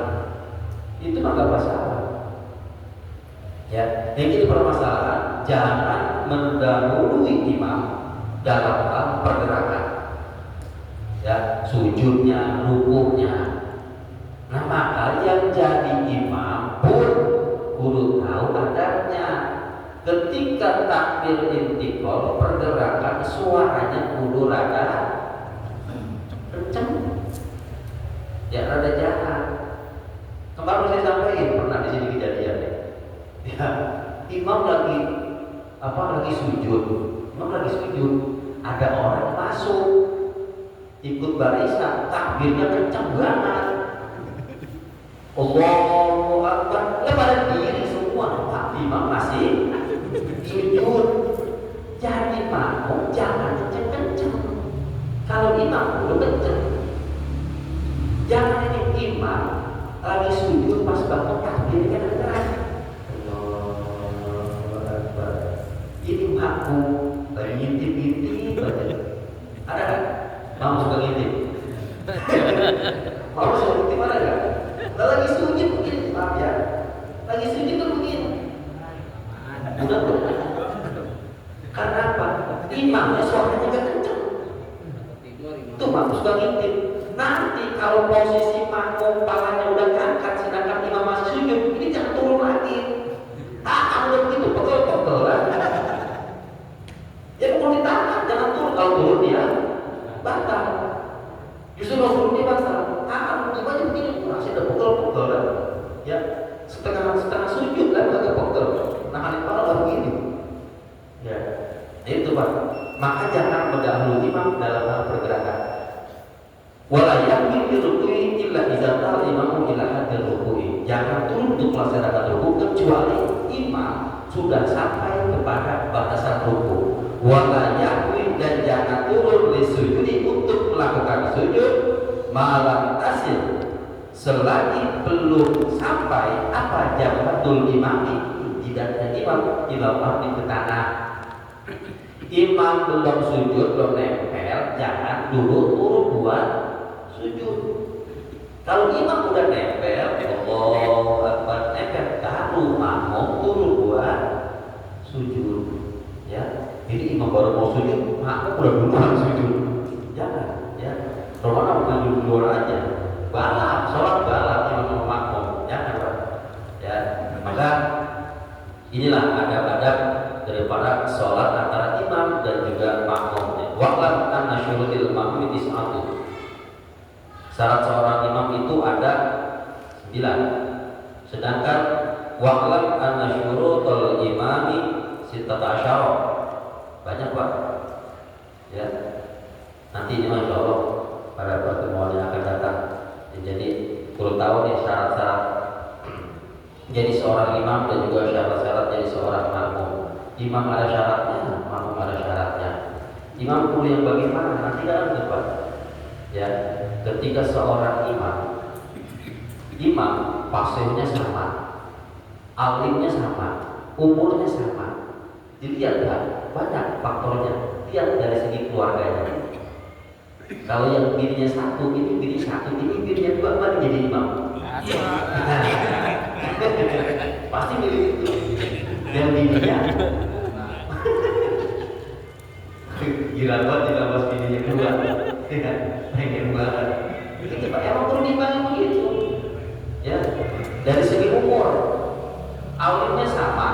Itu mah nggak masalah. Ya, yang jadi permasalahan jangan mendahului imam dalam hal pergerakan. Ya, sujudnya, rukuknya. Nah, maka yang jadi imam pun kudu tahu adabnya. Ketika takbir intikal, pergerakan suaranya kudu rada kenceng, ya rada jalan. Kemarin saya sampaikan pernah di sini kejadian ya, imam lagi sujud, ada orang masuk ikut barisan, takbirnya kenceng banget. Allahu Akbar, pada diri semua, Pak imam masih sujud. Jadi makmum jangan kenceng-kenceng. Kalau imam udah kenceng, jangan ini imam lagi sujud pas bangun takbirnya kenceng. Allahu Akbar. Ini makmum lagi ngintip-ngintip aja. Ada kan? Mau suka ngintip? Mau suka ngintip ada kan? Lagi sujud begini, maaf ya. Lagi sujud tuh begini. Udah belum? Karena apa? Imamnya suaranya gak kenceng. Itu makmum suka ngintip. Nanti kalau posisi makmum palanya udah ngangkat sedangkan imam masih sujud, ini jangan turun lagi. Udah begitu, pegel-pegel lah. Ya mau ditahan, jangan turun. Kalau turun dia batal. Justru kalau turun dia batal. Gimana begini? Masih ada pegel-pegel lah. Ya, setengah sujud lah, agak pegel. Nahan kepala lah begini. Ya, itu Pak. Maka jangan mendahului imam dalam hal pergerakan. Wala yakin dirukui illa idza tal imamu ila hadil rukui. Jangan turun untuk melaksanakan rukuk kecuali imam sudah sampai kepada batasan rukuk. Wala yakin, dan jangan turun li sujudi untuk melakukan sujud malam tasil selagi belum sampai apa jabhatul imami, tidaknya imam ilawah ke tanah. Imam belum sujud, belum nempel, jangan dulu turun buat sujud. Kalau imam udah nempel, Allahu Akbar, nempel, baru makmum turun buat sujud. Ya, jadi imam baru mau sujud, makmum udah duluan sujud. Jangan, ya. Kalau bukan duluan aja, balap, sholat balap imam sama makmum, jangan Pak. Ya, maka inilah adab-adab daripada sholat antara imam dan juga makmum. Wa'lam anna syurutil makmum tis'atu. Syarat seorang imam itu ada 9. Sedangkan wa'lam anna syurutul imami sittata asyara. Banyak Pak. Ya. Nanti ini Masya Allah pada pertemuan yang akan datang. Jadi perlu tahu nih syarat-syarat jadi seorang imam dan juga syarat-syarat jadi seorang makmum. Imam ada syaratnya, makmum ada syaratnya. Imam perlu yang bagaimana? Nanti dalam depan. Ya, ketika seorang imam pasirnya sama, alimnya sama, umurnya sama. Dilihat kan, banyak faktornya. Lihat dari segi keluarganya. Kalau yang bininya satu, ini bini satu, ini bininya dua, mana jadi imam? Pasti milih itu. Dan bininya gila banget bininya dua. Pengen banget. Itu Pak, emang perlu dibangun begitu. Ya, dari segi umur, alimnya sama,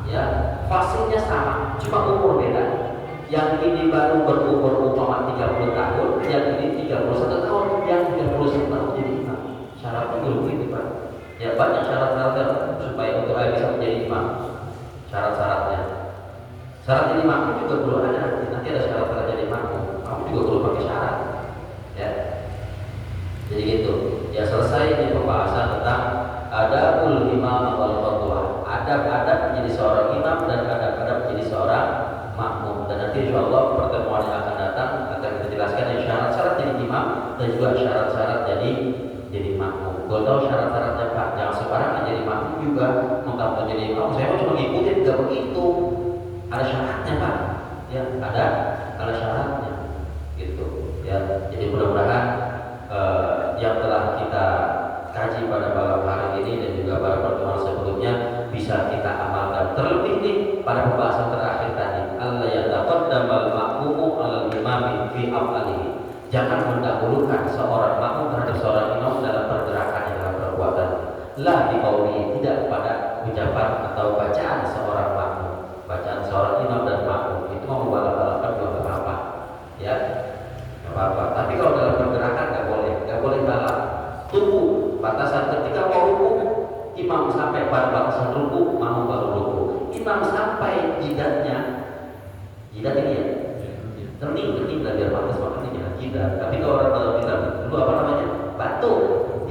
ya, fasenya sama, cuma umur beda. Yang ini baru berumur umpama 30 tahun, yang ini 31 tahun, yang 31 tahun jadi imam. Syaratnya dulu ini Pak. Ya banyak syarat-syaratnya supaya untuk bisa menjadi imam. Syarat-syaratnya. Syarat jadi makmum juga perlu ada. Nanti ada syarat-syarat jadi makmum. Kamu juga perlu pakai syarat. Ya. Jadi gitu. Ya selesai ini pembahasan tentang adabul imam wal khutbah. Adab-adab menjadi seorang imam dan adab-adab menjadi seorang makmum. Dan nanti insyaallah pertemuan yang akan datang akan kita jelaskan syarat-syarat jadi imam dan juga syarat-syarat jadi tahu syarat-syaratnya Pak. Jangan sembarangan jadi makmum juga mentang jadi imam. Saya mau cuma ngikutin, nggak begitu. Ada syaratnya Pak. Ya, ada syaratnya. Gitu. Ya, jadi mudah-mudahan yang telah kita kaji pada malam hari ini dan juga pada pertemuan sebelumnya bisa kita amalkan. Terlebih nih pada pembahasan terakhir tadi, Allah yataqaddamal ma'mumu 'alal imami fi af'alihi. Jangan mendahulukan seorang makmum terhadap seorang imam dalam pergerakannya, dalam perbuatan. La biqauli, tidak pada ucapan atau bacaan seorang makmum. Bacaan seorang imam dan makmum itu mau balap-balapan juga nggak apa-apa, ya, nggak apa-apa. Tapi kalau dalam pergerakan nggak boleh balap. Tunggu batasan ketika mau ruku, imam sampai pada batasan ruku, makmum baru ruku. Imam sampai jidat ini ya, kening lah biar pantas makan ini jidat. Tapi kalau orang baru bilang dulu apa namanya, batu,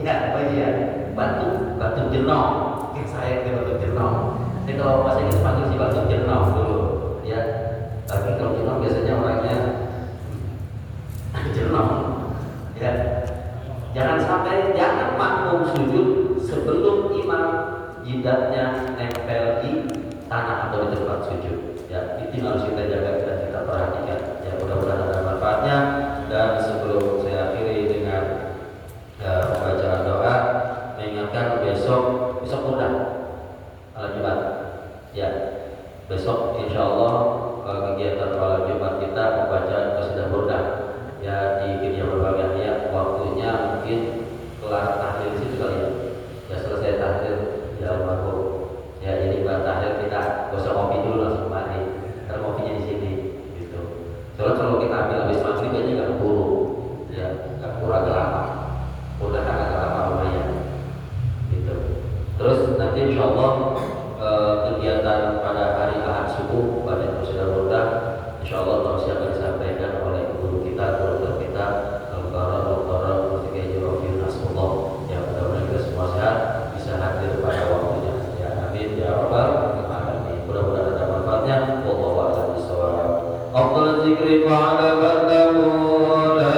ya apa ya, batu jenong. Saya ke batu jenong. Jadi kalau bahasa Inggris panggil si batu jenong dulu, ya. Tapi kalau jenong biasanya orangnya jenong, ya. Jangan makmum sujud sebelum imam jidatnya nempel di tanah atau di tempat sujud. Ya, itu harus kita jaga dan kita perhatikan. Ya, mudah-mudahan ada manfaatnya. Dan sebelum saya akhiri dengan pembacaan doa, mengingatkan besok udah malam Jumat. Ya, besok insya Allah kegiatan malam Jumat kita pembacaan qasidah burdah. Ya, di media berbagai ayat, waktunya mungkin kelar tahlil di situ kali ya. Ya, selesai tahlil ya almarhum. Ya, jadi buat tahlil kita gak usah ngopi dulu langsung mandi. Karena ngopinya di sini gitu. Soalnya kalau kita ambil habis maghrib aja nggak keburu. Ya, nggak keburu agak lama. Udah agak lama lumayan. Gitu. Terus nanti insya Allah kegiatan pada hari Ahad subuh pada qasidah burdah insya Allah tausiah akan disampaikan oleh guru kita, guru kita Al-Qara Mufti Rofiul Nasrullah. Ya, mudah-mudahan kita semua sehat, bisa hadir pada waktunya. Ya, amin ya rabbal alamin. Mudah-mudahan ada manfaatnya. Wallahu a'lam bishawab. Afdal dzikri fa'ala ba'dahu la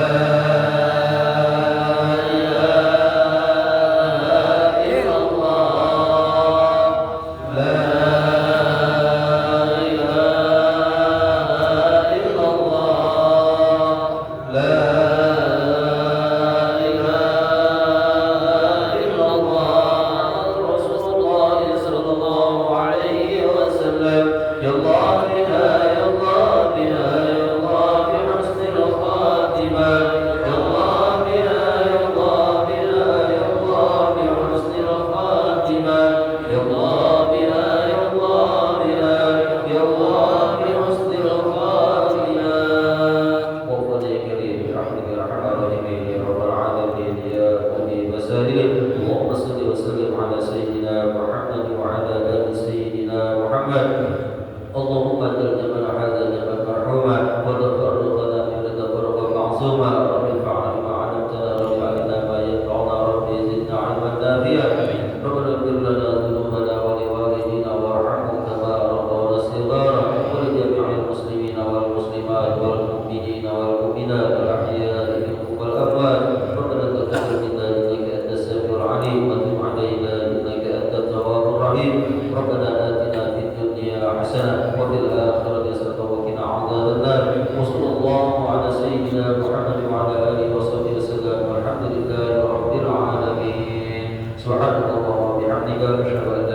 Subhanallah wa bihamdika asyhadu an